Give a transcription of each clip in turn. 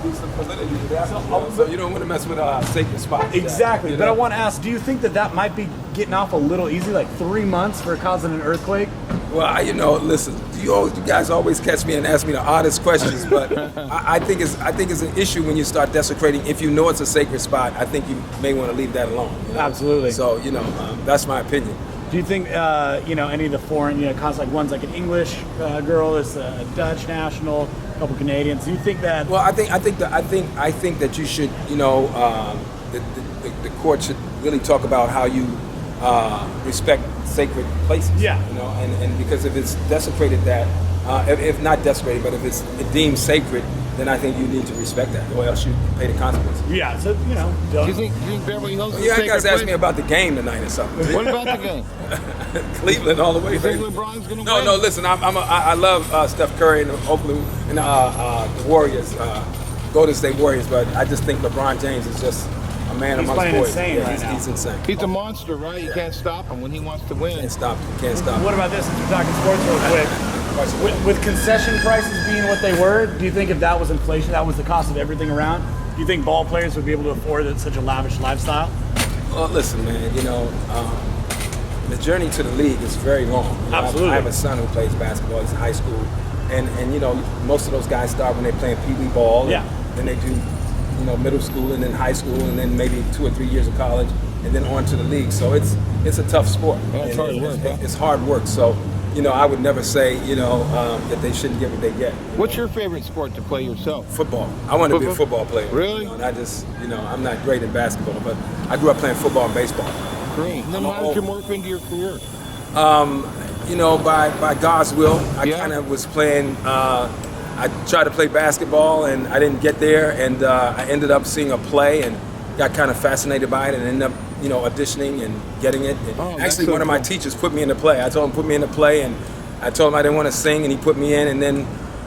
be some validity to that. So you don't want to mess with sacred spots. Exactly. You know? But I want to ask, do you think that might be getting off a little easy, like 3 months for causing an earthquake? Well, listen, you guys always catch me and ask me the oddest questions, but I think it's an issue when you start desecrating. If you know it's a sacred spot, I think you may want to leave that alone. You know? Absolutely. So, that's my opinion. Do you think, any of the foreign, concepts, like one's like an English girl, is a Dutch national, a couple Canadians? Do you think that? Well, I think that you should, the court should really talk about how you respect sacred places. Yeah. And because if it's desecrated if not desecrated, but if it's deemed sacred, then I think you need to respect that, or else you pay the consequences. Yeah, so, Do you think Beverly Hills is a You sacred guys asked place? me about the game tonight or something. What about the game? Cleveland all the way. You think baby. LeBron's going to No, win? no. Listen, I love Steph Curry and Oakland and the Warriors, Golden State Warriors, but I just think LeBron James is just a man He's amongst playing boys. insane right now. He's insane. He's a monster, right? You can't stop him when he wants to win. Can't stop him. Can't stop him. What about this, since we're talking sports real quick? With concession prices being what they were, do you think if that was inflation, that was the cost of everything around, do you think ball players would be able to afford such a lavish lifestyle? Well, listen, man. The journey to the league is very long. Absolutely. I have a son who plays basketball. He's in high school, and most of those guys start when they're playing pee wee ball. Yeah. Then they do, middle school and then high school and then maybe 2 or 3 years of college and then on to the league. So it's a tough sport. Yeah, it's hard work. It's hard work. So I would never say that they shouldn't get what they get. What's your favorite sport to play yourself? Football. I want to be a football player. Really? And I just I'm not great in basketball, but I grew up playing football and baseball. Great. Then how did you morph into your career? By God's will, I Yeah. kind of was playing. I tried to play basketball and I didn't get there, and I ended up seeing a play and got kind of fascinated by it and ended up, auditioning and getting it. And Oh, that's actually, so one of my cool. teachers put me in the play. I told him put me in the play, and I told him I didn't want to sing, and he put me in, and then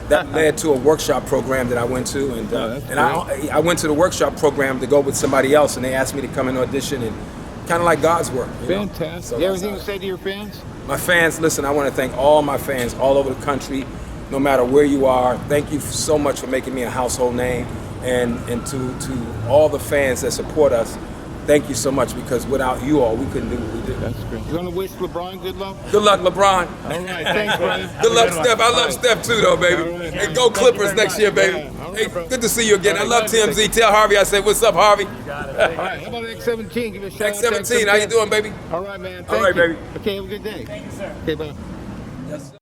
that led to a workshop program that I went to, and that's I went to the workshop program to go with somebody else, and they asked me to come and audition, and kind of like God's work. Fantastic. So You have that's anything to say to your fans? my fans, listen, I want to thank all my fans all over the country, no matter where you are. Thank you so much for making me a household name. And to all the fans that support us, thank you so much, because without you all, we couldn't do what we did. That's great. You want to wish LeBron good luck? Good luck, LeBron. All right. Thanks, brother. Good luck, Steph. I love Steph too, though, baby. All right. Hey, go Clippers next year, baby. Yeah. All right, Hey, bro. good to see you again. All I right, love glad to TMZ. Tell Harvey I said, what's up, Harvey? All right. How about X17? Give me a shout out to X17, how you doing, baby? All right, man. All right, Thank you. baby. Okay, have a good day. Thank you, sir. Okay, bye. Yes, sir.